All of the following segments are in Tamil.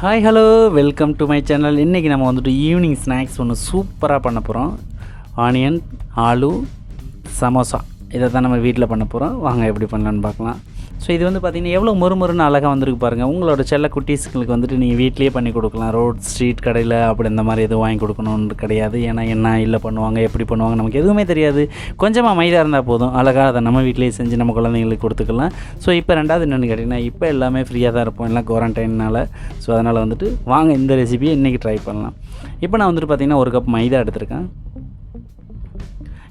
Hi hello welcome to my channel. இன்றைக்கி நம்ம வந்துட்டு ஈவினிங் ஸ்நாக்ஸ் ஒன்று சூப்பராக பண்ண போகிறோம். ஆனியன் ஆலு சமோசா இதை தான் நம்ம வீட்டில் பண்ண போகிறோம். வாங்க எப்படி பண்ணலான்னு பார்க்கலாம். ஸோ இது வந்து பார்த்திங்கன்னா எவ்வளோ மொறுமொறுன்னு அழகாக வந்திருக்கு பாருங்கள். உங்களோட செல்ல குட்டீஸுங்களுக்கு வந்துட்டு நீங்கள் வீட்லேயே பண்ணி கொடுக்கலாம். ரோட் ஸ்ட்ரீட் கடையில் அப்படி இந்த மாதிரி எதுவும் வாங்கி கொடுக்கணுன்னு கிடையாது. ஏன்னா என்ன இல்லை பண்ணுவாங்க, எப்படி பண்ணுவாங்க நமக்கு எதுவுமே தெரியாது. கொஞ்சமாக மைதா இருந்தால் போதும், அழகாக அதை நம்ம வீட்டிலேயே செஞ்சு நம்ம குழந்தைங்களுக்கு கொடுத்துக்கலாம். ஸோ இப்போ ரெண்டாவது என்னென்னு கேட்டிங்கன்னா, இப்போ எல்லாமே ஃப்ரீயாக தான் இருப்போம், எல்லாம் குவாரண்டைனால். ஸோ அதனால் வந்துட்டு வாங்க இந்த ரெசிபியை இன்றைக்கி ட்ரை பண்ணலாம். இப்போ நான் வந்துட்டு பார்த்திங்கன்னா 1 கப் மைதா எடுத்திருக்கேன்.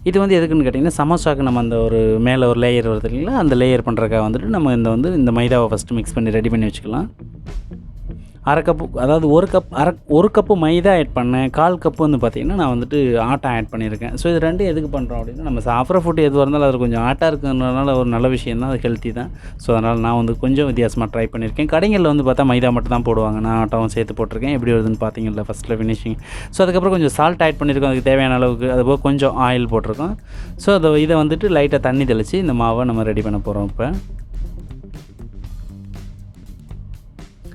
இது வந்து எதுக்குன்னு கேட்டிங்கன்னா, சமோசாவுக்கு நம்ம அந்த ஒரு மேலே ஒரு லேயர் வருது இல்லைங்களா, அந்த லேயர் பண்ணுறதுக்காக வந்துட்டு நம்ம இந்த மைதாவை ஃபஸ்ட்டு மிக்ஸ் பண்ணி ரெடி பண்ணி வச்சுக்கலாம். 1/2 கப்பு, அதாவது 1 கப்பு மைதா ஆட் பண்ணேன். 1/4 கப்பு வந்து பார்த்திங்கன்னா நான் வந்துட்டு ஆட்டா ஆட் பண்ணியிருக்கேன். ஸோ இது ரெண்டும் எதுக்கு பண்ணுறோம் அப்படின்னா, நம்ம சாப்பிட்ற ஃபுட்டு எதுவாக இருந்தாலும் அது கொஞ்சம் ஆட்டா இருக்கிறதுனால ஒரு நல்ல விஷயம் தான், அது ஹெல்த்தி தான். ஸோ அதனால் நான் வந்து கொஞ்சம் வித்தியாசமாக ட்ரை பண்ணியிருக்கேன். கடைகளில் வந்து பார்த்தா மைதா மட்டும் தான் போடுவாங்க, நான் ஆட்டாவும் சேர்த்து போட்டிருக்கேன். எப்படி வருதுன்னு பார்த்தீங்கல்ல ஃபஸ்ட்டில் ஃபினிஷிங். ஸோ அதுக்கப்புறம் கொஞ்சம் சால்ட் ஆட் பண்ணியிருக்கோம், அதுக்கு தேவையான அளவுக்கு. அதுபோக கொஞ்சம் ஆயில் போட்டிருக்கோம். ஸோ இதை வந்துட்டு லைட்டாக தண்ணி தெளித்து இந்த மாவை நம்ம ரெடி பண்ண போகிறோம் இப்போ.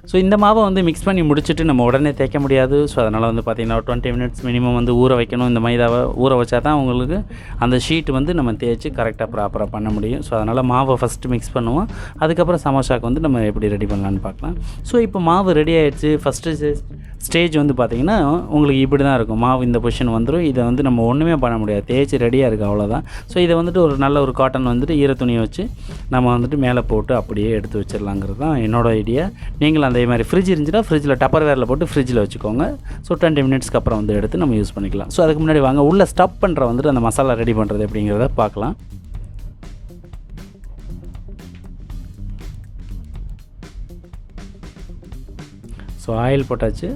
ஸோ இந்த மாவை வந்து மிக்ஸ் பண்ணி முடிச்சுட்டு நம்ம உடனே தேய்க்க முடியாது. ஸோ அதனால் வந்து பார்த்திங்கன்னா 20 மினிட்ஸ் மினிமம் வந்து ஊற வைக்கணும். இந்த மைதாவை ஊற வச்சா தான் உங்களுக்கு அந்த ஷீட் வந்து நம்ம தேய்ச்சி கரெக்டாக ப்ராப்பராக பண்ண முடியும். ஸோ அதனால் மாவை ஃபஸ்ட்டு மிக்ஸ் பண்ணுவோம், அதுக்கப்புறம் சமோசாவுக்கு வந்து நம்ம எப்படி ரெடி பண்ணலான்னு பார்க்கலாம். ஸோ இப்போ மாவு ரெடி ஆகிடுச்சு. ஃபஸ்ட்டு ஸ்டேஜ் வந்து பார்த்திங்கன்னா உங்களுக்கு இப்படி தான் இருக்கும். மாவு இந்த பொசிஷன் வந்துடும். இதை வந்து நம்ம ஒன்றுமே பண்ண முடியாது, தேய்ச்சி ரெடியாக இருக்குது, அவ்வளோதான். ஸோ இதை வந்துட்டு ஒரு நல்ல ஒரு காட்டன் வந்துட்டு ஈர துணியை வச்சு நம்ம வந்துட்டு மேலே போட்டு அப்படியே எடுத்து வச்சிடலாங்கிறது தான் என்னோடய ஐடியா. நீங்களும் அதே மாதிரி ஃப்ரிட்ஜ் இருந்துச்சுன்னா ஃப்ரிட்ஜில் டப்பர் வேரில் போட்டு ஃப்ரிட்ஜில் வச்சுக்கோங்க. ஸோ 20 மினிட்ஸ்க்கு அப்புறம் வந்து எடுத்து நம்ம யூஸ் பண்ணிக்கலாம். ஸோ அதுக்கு முன்னாடி வாங்க உள்ளே ஸ்டப் பண்ணுற வந்துட்டு அந்த மசாலா ரெடி பண்ணுறது எப்படிங்கிறத பார்க்கலாம். ஸோ ஆயில் போட்டாச்சு.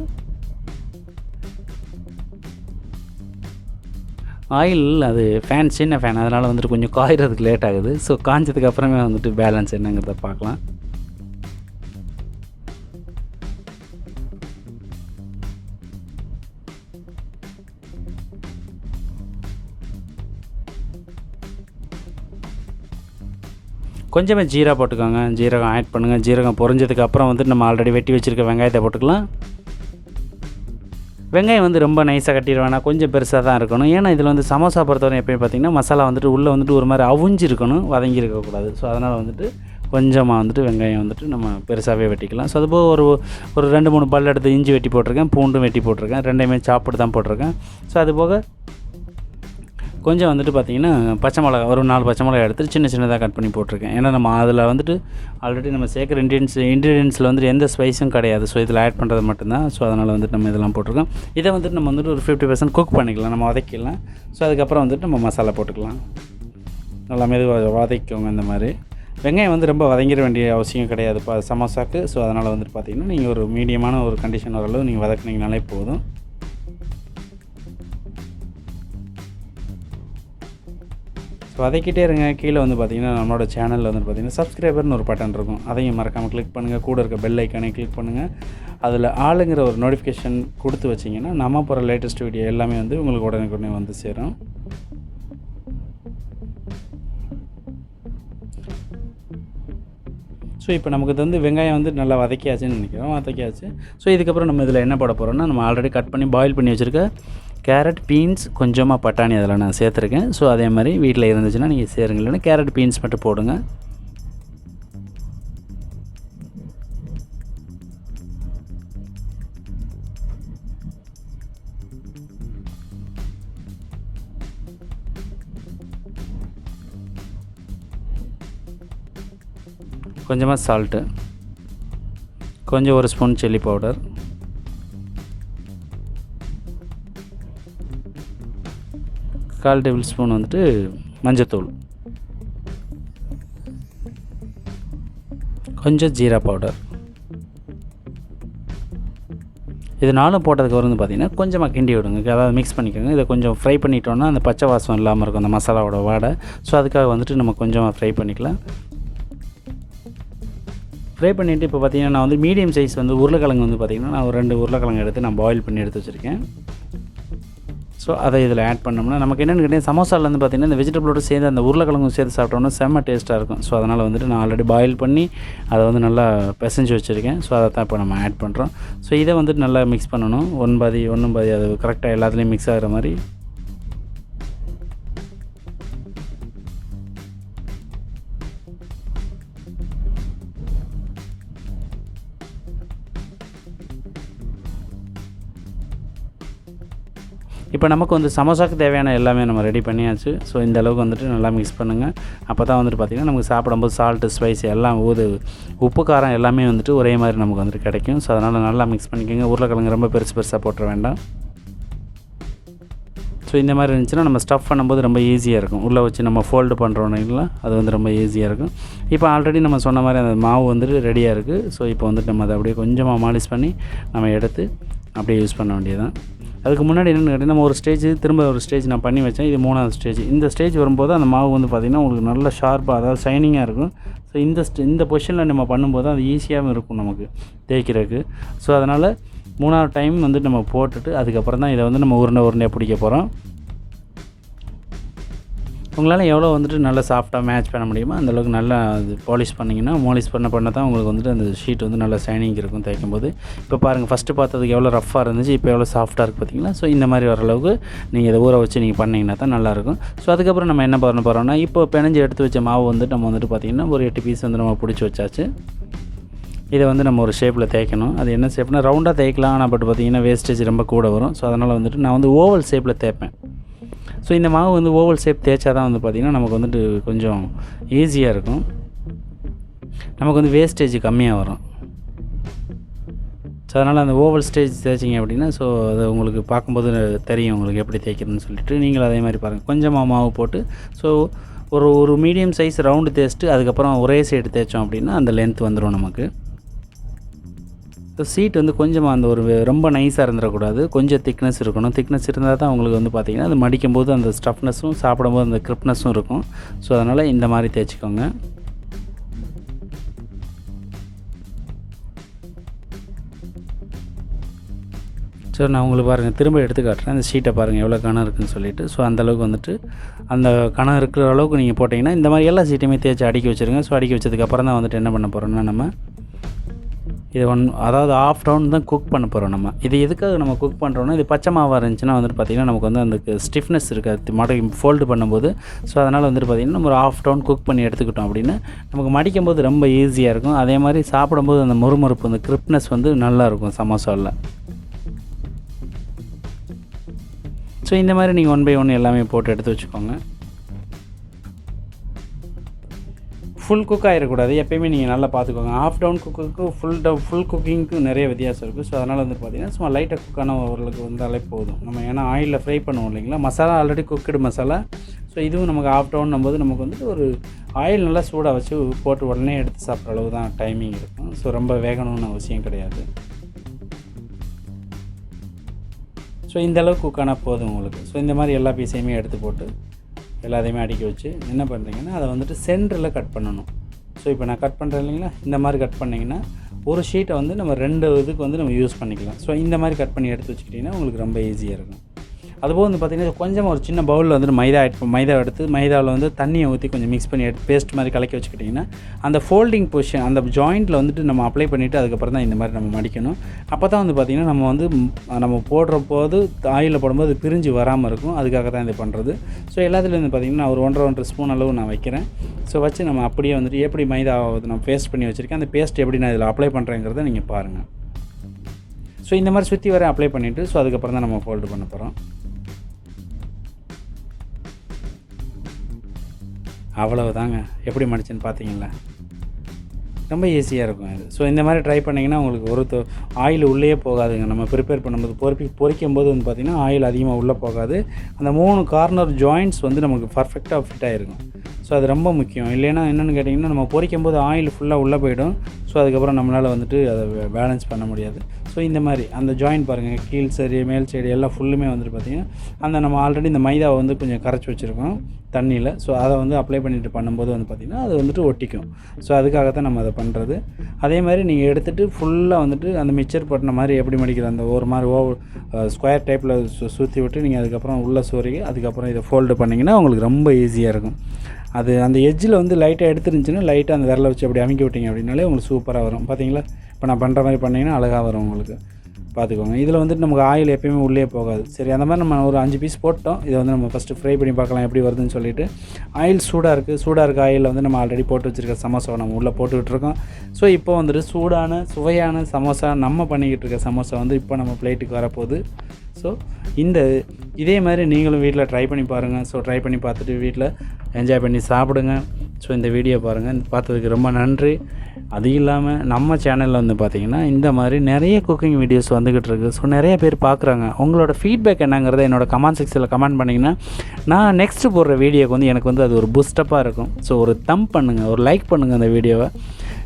ஆயில் அது ஃபேன், சின்ன ஃபேன், அதனால் வந்துட்டு கொஞ்சம் காய்கிறதுக்கு லேட் ஆகுது. ஸோ காய்ஞ்சதுக்கு அப்புறமே வந்துட்டு பேலன்ஸ் என்னங்கிறத பார்க்கலாம். கொஞ்சமே ஜீரா போட்டுக்கோங்க, ஜீரகம் ஆட் பண்ணுங்கள். ஜீரகம் பொரிஞ்சதுக்கு அப்புறம் வந்துட்டு நம்ம ஆல்ரெடி வெட்டி வச்சுருக்க வெங்காயத்தை போட்டுக்கலாம். வெங்காயம் வந்து ரொம்ப நைஸாக கட்டிட வேணாம், கொஞ்சம் பெருசாக தான் இருக்கணும். ஏன்னா இதில் வந்து சமோசா பொறுத்தவரை எப்பயும் பார்த்திங்கன்னா மசாலா வந்துட்டு உள்ளே வந்துட்டு ஒரு மாதிரி அவிஞ்சு இருக்கணும், வதங்கி இருக்கக்கூடாது. ஸோ அதனால் வந்துட்டு கொஞ்சமாக வந்துட்டு வெங்காயம் வந்துட்டு நம்ம பெருசாகவே வெட்டிக்கலாம். ஸோ அதுபோக ஒரு 2-3 பல் எடுத்து இஞ்சி வெட்டி போட்டிருக்கேன், பூண்டும் வெட்டி போட்டிருக்கேன், ரெண்டையுமே சாப்பிட்டு தான் போட்டிருக்கேன். ஸோ அதுபோக கொஞ்சம் வந்துட்டு பார்த்திங்கன்னா பச்சை மிளகா, ஒரு 4 பச்சை மிளகா எடுத்து சின்னதாக கட் பண்ணி போட்டிருக்கேன். ஏன்னா நம்ம அதில் வந்துட்டு ஆல்ரெடி நம்ம சேர்க்குற இன்க்ரீடியன்ஸில் வந்துட்டு எந்த ஸ்பைஸும் கிடையாது. ஸோ இதில் ஆட் பண்ணுறது மட்டும்தான். ஸோ அதனால் வந்துட்டு நம்ம இதெல்லாம் போட்டிருக்கோம். இதை வந்துட்டு நம்ம வந்துட்டு ஒரு 50% குக் பண்ணிக்கலாம், நம்ம வதக்கிடலாம். ஸோ அதுக்கப்புறம் வந்துட்டு நம்ம மசாலா போட்டுக்கலாம். நல்லா மெதுவாக வதக்கிக்கோங்க. இந்த மாதிரி வெங்காயம் வந்து ரொம்ப வதங்கிட வேண்டிய அவசியம் கிடையாது சமோசாக்கு. ஸோ அதனால் வந்துட்டு பார்த்திங்கன்னா நீங்கள் ஒரு மீடியமான ஒரு கண்டிஷன் வரளவு நீங்கள் வதக்குனீங்கனாலே போதும். வதக்கிட்டே இருங்க. கீழே வந்து பார்த்திங்கன்னா நம்மளோட சேனலில் வந்து பார்த்திங்கன்னா சப்ஸ்கிரைபர்னு ஒரு பட்டன் இருக்கும், அதையும் மறக்காமல் கிளிக் பண்ணுங்கள். கூட இருக்க பெல் ஐக்கானே கிளிக் பண்ணுங்கள். அதில் ஆளுங்கிற ஒரு நோட்டிஃபிகேஷன் கொடுத்து வச்சிங்கன்னா நம்ம போகிற லேட்டஸ்ட் வீடியோ எல்லாமே வந்து உங்களுக்கு உடனே வந்து சேரும். ஸோ இப்போ நமக்கு வந்து வெங்காயம் வந்து நல்லா வதக்கியாச்சுன்னு நினைக்கிறோம், வதக்கியாச்சு. ஸோ இதுக்கப்புறம் நம்ம இதில் என்ன போட போகிறோம்னா, நம்ம ஆல்ரெடி கட் பண்ணி பாயில் பண்ணி வச்சுருக்க கேரட், பீன்ஸ், கொஞ்சமாக பட்டாணி அதில் நான் சேர்த்துருக்கேன். ஸோ அதே மாதிரி வீட்டில் இருந்துச்சுன்னா நீங்கள் சேருங்க, இல்லைன்னா கேரட் பீன்ஸ் மட்டும் போடுங்க. கொஞ்சமாக சால்ட்டு, கொஞ்சம் 1 ஸ்பூன் சில்லி பவுடர், கால் டேபிள் ஸ்பூன் வந்துட்டு மஞ்சத்தூள், கொஞ்சம் ஜீரா பவுடர். இது 4 போட்டதுக்கு வந்து பார்த்திங்கன்னா கொஞ்சமாக கிண்டி விடுங்க, அதாவது மிக்ஸ் பண்ணிக்கோங்க. இதை கொஞ்சம் ஃப்ரை பண்ணிட்டோன்னா அந்த பச்சை வாசம் இல்லாமல் இருக்கும் அந்த மசாலாவோட வாடை. ஸோ அதுக்காக வந்துட்டு நம்ம கொஞ்சமாக ஃப்ரை பண்ணிக்கலாம். ஃப்ரை பண்ணிவிட்டு இப்போ பார்த்திங்கன்னா நான் வந்து மீடியம் சைஸ் வந்து உருளைக்கிழங்கு வந்து பார்த்திங்கன்னா நான் ஒரு 2 உருளைக்கிழங்கு எடுத்து நான் பாயில் பண்ணி எடுத்து வச்சுருக்கேன். ஸோ அதை இதில் ஆட் பண்ணோம்னா நமக்கு என்னென்னு கேட்டிங்கன்னா சமோசாவில் வந்து பார்த்திங்கன்னா இந்த வெஜிடபிளோடு சேர்ந்து அந்த உருளைக்கிழங்கும் சேர்த்து சாப்பிட்டோம்னா செம்ம டேஸ்ட்டாக இருக்கும். ஸோ அதனால் வந்துட்டு நான் ஆல்ரெடி பாயில் பண்ணி அதை வந்து நல்லா பிசைஞ்சு வச்சுருக்கேன். ஸோ அதை தான் இப்போ நம்ம ஆட் பண்ணுறோம். ஸோ இதை வந்துட்டு நல்லா மிக்ஸ் பண்ணணும். ஒன்றும் பாதி அது கரெக்டாக எல்லாத்துலேயும் மிக்ஸ் ஆகிற மாதிரி. இப்போ நமக்கு வந்து சமோசாவுக்கு தேவையான எல்லாமே நம்ம ரெடி பண்ணியாச்சு. ஸோ இந்த அளவுக்கு வந்துட்டு நல்லா மிக்ஸ் பண்ணுங்கள். அப்போ தான் வந்துட்டு பார்த்திங்கன்னா நமக்கு சாப்பிடும்போது சால்ட்டு ஸ்பைஸ் எல்லாம் உப்பு காரம் எல்லாமே வந்துட்டு ஒரே மாதிரி நமக்கு வந்துட்டு கிடைக்கும். ஸோ அதனால் நல்லா மிக்ஸ் பண்ணிக்கோங்க. உருளைக்கிழங்கு ரொம்ப பெருசாக போட்டுற வேண்டாம். ஸோ இந்த மாதிரி இருந்துச்சுன்னா நம்ம ஸ்டஃப் பண்ணும்போது ரொம்ப ஈஸியாக இருக்கும். உள்ளே வச்சு நம்ம ஃபோல்டு பண்ணுறோம்னா அது வந்து ரொம்ப ஈஸியாக இருக்கும். இப்போ ஆல்ரெடி நம்ம சொன்ன மாதிரி அந்த மாவு வந்துட்டு ரெடியாக இருக்குது. ஸோ இப்போ வந்துட்டு நம்ம அதை அப்படியே கொஞ்சமாக மாலிஷ் பண்ணி நம்ம எடுத்து அப்படியே யூஸ் பண்ண வேண்டியதுதான். அதுக்கு முன்னாடி என்னென்னு கேட்டிங்கன்னா நம்ம திரும்ப ஒரு ஸ்டேஜ் நான் பண்ணி வச்சேன். இது 3வது ஸ்டேஜ். இந்த ஸ்டேஜ் வரும்போது அந்த மாவு வந்து பார்த்திங்கன்னா உங்களுக்கு நல்ல ஷார்ப்பாக, அதாவது ஷைனிங்காக இருக்கும். ஸோ இந்த பொசிஷனில் நம்ம பண்ணும்போது அது ஈஸியாகவும் இருக்கும் நமக்கு தேய்க்கிறதுக்கு. ஸோ அதனால் 3வது டைம் வந்து நம்ம போட்டுட்டு அதுக்கப்புறம் தான் இதை வந்து நம்ம உருண்டையாக பிடிக்க போகிறோம். உங்களால் எவ்வளோ வந்துட்டு நல்லா சாஃப்டாக மேட்ச் பண்ண முடியுமோ அந்தளவுக்கு நல்லா அது பாலிஷ் பண்ணிங்கன்னா பண்ண தான் உங்களுக்கு வந்துட்டு அந்த ஷீட் வந்து நல்லா ஷைனிங் இருக்கும் தேய்க்கும்போது. இப்போ பாருங்கள், ஃபஸ்ட்டு பார்த்ததுக்கு எவ்வளோ ரஃப்பாக இருந்துச்சு, இப்போ எவ்வளோ சாஃப்ட்டாக இருக்குது பார்த்திங்களா. ஸோ இந்த மாதிரி வர அளவுக்கு நீங்கள் இதை ஊற வச்சு நீங்கள் பண்ணிங்கன்னா தான் நல்லாயிருக்கும். ஸோ அதுக்கப்புறம் நம்ம என்ன பண்ண போகிறோம்னா, இப்போ பிணைஞ்சு எடுத்து வச்ச மாவு வந்துட்டு நம்ம வந்துட்டு பார்த்திங்கன்னா ஒரு 8 பீஸ் வந்து நம்ம பிடிச்சி வச்சாச்சு. இதை வந்து நம்ம ஒரு ஷேப்பில் தேய்க்கணும். அது என்ன ஷேப்னா ரவுண்டாக தேய்க்கலாம். ஆனால் பட் பார்த்திங்கன்னா வேஸ்டேஜ் ரொம்ப கூட வரும். ஸோ அதனால் வந்துட்டு நான் வந்து ஓவல் ஷேப்பில் தேய்ப்பேன். ஸோ இந்த மாவு வந்து ஓவல் ஷேப் தேய்ச்சா தான் வந்து பார்த்திங்கன்னா நமக்கு வந்துட்டு கொஞ்சம் ஈஸியாக இருக்கும். நமக்கு வந்து வேஸ்டேஜ் கம்மியாக வரும். ஸோ அதனால் அந்த ஓவல் ஸ்டேஜ் தேய்ச்சிங்க அப்படின்னா ஸோ அது உங்களுக்கு பார்க்கும்போது தெரியும் உங்களுக்கு எப்படி தேய்க்கிறதுன்னு சொல்லிட்டு. நீங்களும் அதே மாதிரி பாருங்கள். கொஞ்சமாக மாவு போட்டு ஸோ ஒரு மீடியம் சைஸ் ரவுண்டு தேய்ச்சிட்டு அதுக்கப்புறம் ஒரே சைடு தேய்ச்சோம் அப்படின்னா அந்த லென்த் வந்துடும் நமக்கு. ஸோ சீட் வந்து கொஞ்சமாக அந்த ரொம்ப நைஸாக இருந்துடக்கூடாது. கொஞ்சம் திக்னஸ் இருக்கணும். திக்னஸ் இருந்தால் தான் உங்களுக்கு வந்து பார்த்திங்கன்னா அது மடிக்கும்போது அந்த ஸ்டஃப்னஸும் சாப்பிடும்போது அந்த கிரிப்னஸும் இருக்கும். ஸோ அதனால் இந்த மாதிரி தேய்ச்சிக்கோங்க. ஸோ நான் உங்களுக்கு பாருங்கள் திரும்ப எடுத்து காட்டுறேன். அந்த ஷீட்டை பாருங்கள் எவ்வளோ கணம் இருக்குதுன்னு சொல்லிவிட்டு. ஸோ அந்தளவுக்கு வந்துட்டு அந்த கணம் இருக்கிற அளவுக்கு நீங்கள் போட்டிங்கன்னா இந்த மாதிரி எல்லா சீட்டையுமே தேய்ச்சி அடுக்கி வச்சுருங்க. ஸோ அடுக்கி வச்சதுக்கப்புறம் தான் வந்துட்டு என்ன பண்ண போகிறோம்னா நம்ம இது அதாவது ஆஃப் ரவுண்ட் தான் குக் பண்ண போகிறோம் நம்ம. இது எதுக்காக நம்ம குக் பண்ணுறோன்னா, இது பச்சை மாவாக இருந்துச்சுன்னா வந்துட்டு பார்த்திங்கன்னா நமக்கு வந்து அந்த ஸ்டிஃப்னஸ் இருக்காது மடக்கி ஃபோல்டு பண்ணும்போது. ஸோ அதனால் வந்துட்டு பார்த்திங்கன்னா நம்ம ஒரு ஆஃப் ரவுண்ட் குக் பண்ணி எடுத்துக்கிட்டோம் அப்படின்னா நமக்கு மடிக்கும்போது ரொம்ப ஈஸியாக இருக்கும். அதே மாதிரி சாப்பிடும்போது அந்த மொறுமொறுப்பு அந்த கிரிப்னஸ் வந்து நல்லாயிருக்கும் சமோசாவில். ஸோ இந்த மாதிரி நீங்கள் 1 பை 1 எல்லாமே போட்டு எடுத்து வச்சுக்கோங்க. ஃபுல் குக் ஆகிடக்கூடாது. எப்போயுமே நீங்கள் நல்லா பார்த்துக்கோங்க. ஆஃப் டவுன் குக்குக்கு ஃபுல் குக்கிங்க்கு நிறைய வித்தியாசம் இருக்குது. ஸோ அதனால் வந்து பார்த்திங்கன்னா சும்மா லைட்டாக குக்கான ஓரளவுக்கு வந்தாலே போதும். நம்ம ஏன்னா ஆயிலில் ஃப்ரை பண்ணுவோம் இல்லைங்களா. Masala already cooked masala. So இதுவும் நமக்கு ஆஃப் டவுன் போது நமக்கு வந்து ஒரு ஆயில் நல்லா சூடாக வச்சு போட்டு உடனே எடுத்து சாப்பிட்ற அளவு தான் டைமிங் இருக்கும். ஸோ ரொம்ப வேகணும்னு அவசியம் கிடையாது. ஸோ இந்தளவுக்கு குக்கானா போதும் உங்களுக்கு. ஸோ இந்த மாதிரி எல்லா பீஸையுமே எடுத்து போட்டு எல்லாத்தையுமே அடுக்கி வச்சு என்ன பண்ணுறீங்கன்னா அதை வந்துட்டு சென்டரில் கட் பண்ணணும். ஸோ இப்போ நான் கட் பண்ணுறேன் இல்லைங்களா, இந்த மாதிரி கட் பண்ணிங்கன்னா ஒரு ஷீட்டை வந்து நம்ம 2 இதுக்கு வந்து நம்ம யூஸ் பண்ணிக்கலாம். ஸோ இந்த மாதிரி கட் பண்ணி எடுத்து வச்சுக்கிட்டிங்கன்னா உங்களுக்கு ரொம்ப ஈஸியாக இருக்கும். அதுபோல் வந்து பார்த்திங்கன்னா கொஞ்சமாக ஒரு சின்ன பவுலில் வந்துட்டு மைதா எடுத்து மைதாவில் வந்து தண்ணியை ஊற்றி கொஞ்சம் மிக்ஸ் பண்ணி எடுத்து பேஸ்ட் மாதிரி கலக்கி வச்சுக்கிட்டிங்கன்னா அந்த ஃபோல்டிங் பொசிஷன் அந்த ஜாயிண்ட்டில் வந்துட்டு நம்ம அப்ளை பண்ணிவிட்டு அதுக்கப்புறம் தான் இந்த மாதிரி நம்ம மடிக்கணும். அப்போ தான் வந்து பார்த்திங்கன்னா நம்ம போடுற போது ஆயிலில் போடும்போது பிரிஞ்சு வராமல் இருக்கும். அதுக்காக தான் இது பண்ணுறது. ஸோ எல்லாத்துலேயும் வந்து பார்த்திங்கன்னா ஒரு 1.5 ஸ்பூன் அளவு நான் வைக்கிறேன். ஸோ வச்சு நம்ம அப்படியே வந்துட்டு எப்படி மைதா நான் பேஸ்ட் பண்ணி வச்சுருக்கேன் அந்த பேஸ்ட் எப்படி நான் இதில் அப்ளை பண்ணுறேங்கிறத நீங்கள் பாருங்கள். ஸோ இந்த மாதிரி சுற்றி வர அப்ளை பண்ணிவிட்டு ஸோ அதுக்கப்புறம் தான் நம்ம ஃபோல்டு பண்ண போகிறோம். அவ்வளவு தாங்க. எப்படி மடிச்சுன்னு பார்த்தீங்களா, ரொம்ப ஈஸியாக இருக்கும் இது. ஸோ இந்த மாதிரி ட்ரை பண்ணிங்கன்னா உங்களுக்கு ஆயில் உள்ளே போகாதுங்க. நம்ம ப்ரிப்பேர் பண்ணும்போது பொரிக்கும் போது வந்து பார்த்திங்கன்னா ஆயில் அதிகமாக உள்ளே போகாது. அந்த 3 கார்னர் ஜாயிண்ட்ஸ் வந்து நமக்கு பர்ஃபெக்டாக ஃபிட் ஆகிருக்கும். ஸோ அது ரொம்ப முக்கியம். இல்லைன்னா என்னென்னு கேட்டிங்கன்னா நம்ம பொரிக்கும் போது ஆயில் ஃபுல்லாக உள்ளே போயிடும். ஸோ அதுக்கப்புறம் நம்மளால் வந்துட்டு அதை பேலன்ஸ் பண்ண முடியாது. ஸோ இந்த மாதிரி அந்த ஜாயின் பாருங்கள், கீழ் சைடு மேல் சைடு எல்லாம் ஃபுல்லுமே வந்துட்டு பார்த்திங்கன்னா அந்த நம்ம ஆல்ரெடி இந்த மைதாவை வந்து கொஞ்சம் கரைச்சி வச்சுருக்கோம் தண்ணியில். ஸோ அதை வந்து அப்ளை பண்ணிட்டு பண்ணும்போது வந்து பார்த்திங்கன்னா அது வந்துட்டு ஒட்டிக்கும். ஸோ அதுக்காகத்தான் நம்ம அதை பண்ணுறது. அதே மாதிரி நீங்கள் எடுத்துகிட்டு ஃபுல்லாக வந்துட்டு அந்த மிக்சர் பட்டின மாதிரி எப்படி மடிக்கிற அந்த ஒரு மாதிரி ஸ்கொயர் டைப்பில் சுற்றி விட்டு நீங்கள் அதுக்கப்புறம் உள்ளே சொருகி அதுக்கப்புறம் இதை ஃபோல்டு பண்ணிங்கன்னா உங்களுக்கு ரொம்ப ஈஸியாக இருக்கும். அது அந்த எட்ஜில் வந்து லைட்டாக எடுத்துருந்துச்சுன்னா லைட்டாக அந்த விரலை வச்சு அப்படி அமைக்கி விட்டிங்க அப்படின்னாலே உங்களுக்கு சூப்பராக வரும். பார்த்தீங்களா, இப்போ நான் பண்ணுற மாதிரி பண்ணிங்கன்னா அழகாக வரும் உங்களுக்கு. பார்த்துக்கோங்க. இதில் வந்துட்டு நமக்கு ஆயில் எப்பயுமே உள்ளே போகாது. சரி, அந்த மாதிரி நம்ம ஒரு 5 பீஸ் போட்டோம். இதை வந்து நம்ம ஃபஸ்ட்டு ஃப்ரை பண்ணி பார்க்கலாம் எப்படி வருதுன்னு சொல்லிவிட்டு. ஆயில் சூடாக இருக்க ஆயிலில் வந்து நம்ம ஆல்ரெடி போட்டு வச்சுருக்க சமோசாவை நம்ம உள்ளே போட்டுக்கிட்டுருக்கோம். ஸோ இப்போ வந்துட்டு சூடான சுவையான சமோசா நம்ம பண்ணிக்கிட்டு இருக்க சமோசா வந்து இப்போ நம்ம பிளேட்டுக்கு வரப்போகுது. ஸோ இதே மாதிரி நீங்களும் வீட்டில் ட்ரை பண்ணி பாருங்கள். ஸோ ட்ரை பண்ணி பார்த்துட்டு வீட்டில் என்ஜாய் பண்ணி சாப்பிடுங்க. ஸோ இந்த வீடியோ பாருங்கள், பார்த்ததுக்கு ரொம்ப நன்றி. அது இல்லாமல் நம்ம சேனலில் வந்து பார்த்திங்கன்னா இந்த மாதிரி நிறைய குக்கிங் வீடியோஸ் வந்துக்கிட்டு இருக்குது. ஸோ நிறைய பேர் பார்க்குறாங்க. உங்களோட ஃபீட்பேக் என்னங்கிறத என்னோடய கமெண்ட் செக்ஷனில் கமெண்ட் பண்ணிங்கன்னா நான் நெக்ஸ்ட்டு போடுற வீடியோக்கு வந்து எனக்கு வந்து அது ஒரு பூஸ்டப்பாக இருக்கும். ஸோ ஒரு தம்ப் பண்ணுங்கள், ஒரு லைக் பண்ணுங்கள் அந்த வீடியோவை.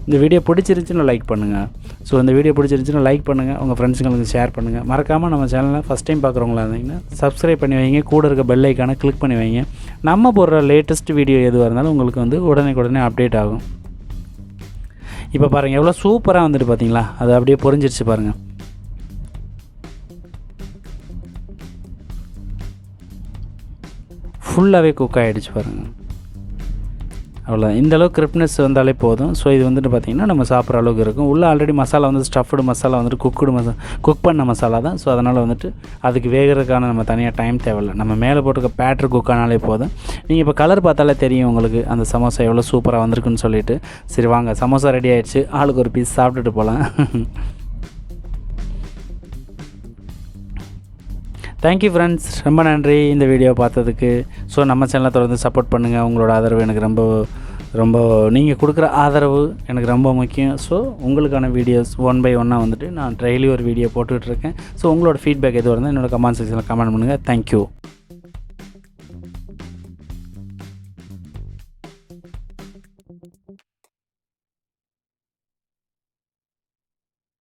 இந்த வீடியோ பிடிச்சிருந்துச்சுன்னா லைக் பண்ணுங்கள். ஸோ இந்த வீடியோ பிடிச்சிருந்துச்சுன்னா லைக் பண்ணுங்கள், உங்கள் ஃப்ரெண்ட்ஸுங்களுக்கு ஷேர் பண்ணுங்கள். மறக்காமல் நம்ம சேனலை ஃபஸ்ட் டைம் பார்க்குறவங்களா இருந்தீங்கன்னா சப்ஸ்கிரைப் பண்ணி வைங்க, கூட இருக்க பெல் ஐக்கானை கிளிக் பண்ணி வைங்க. நம்ம போடுற லேட்டஸ்ட் வீடியோ எதுவாக இருந்தாலும் உங்களுக்கு வந்து உடனே அப்டேட் ஆகும். இப்போ பாருங்கள் எவ்வளோ சூப்பராக வந்துட்டு பார்த்தீங்களா, அது அப்படியே பொரிஞ்சிருச்சு பாருங்கள். ஃபுல்லாகவே குக் ஆகிடுச்சு பாருங்கள். அவ்வளோ இந்தளவுக்கு கிரிப்னஸ் வந்தாலே போதும். ஸோ இது வந்துட்டு பார்த்திங்கன்னா நம்ம சாப்பிட்ற அளவுக்கு இருக்கும். உள்ளே ஆல்ரெடி மசாலா வந்து ஸ்டஃப்டு மசாலா வந்துட்டு குக் பண்ண மசாலா தான். ஸோ அதனால் வந்துட்டு அதுக்கு வேகிறதுக்கான நம்ம தனியாக டைம் தேவையில்லை. நம்ம மேலே போட்டுக்க பேட்ரு குக் ஆனாலே போதும். நீங்கள் இப்போ கலர் பார்த்தாலே தெரியும் உங்களுக்கு அந்த சமோசா எவ்வளோ சூப்பராக வந்திருக்குன்னு சொல்லிட்டு. சரி வாங்க, சமோசா ரெடி ஆகிடுச்சு. ஆளுக்கு ஒரு பீஸ் சாப்பிட்டுட்டு போகலாம். தேங்க்யூ ஃப்ரெண்ட்ஸ், ரொம்ப நன்றி இந்த வீடியோ பார்த்ததுக்கு. ஸோ நம்ம சேனலை தொடர்ந்து சப்போர்ட் பண்ணுங்கள். உங்களோட ஆதரவு எனக்கு ரொம்ப நீங்கள் கொடுக்குற ஆதரவு எனக்கு ரொம்ப முக்கியம். ஸோ உங்களுக்கான வீடியோஸ் 1 by 1 வந்துட்டு நான் டெய்லி ஒரு வீடியோ போட்டுட்ருக்கேன். ஸோ உங்களோட ஃபீட்பேக் எதுவாக இருந்தால் என்னோடய கமெண்ட் செக்ஷனில் கமெண்ட் பண்ணுங்கள். தேங்க்யூ.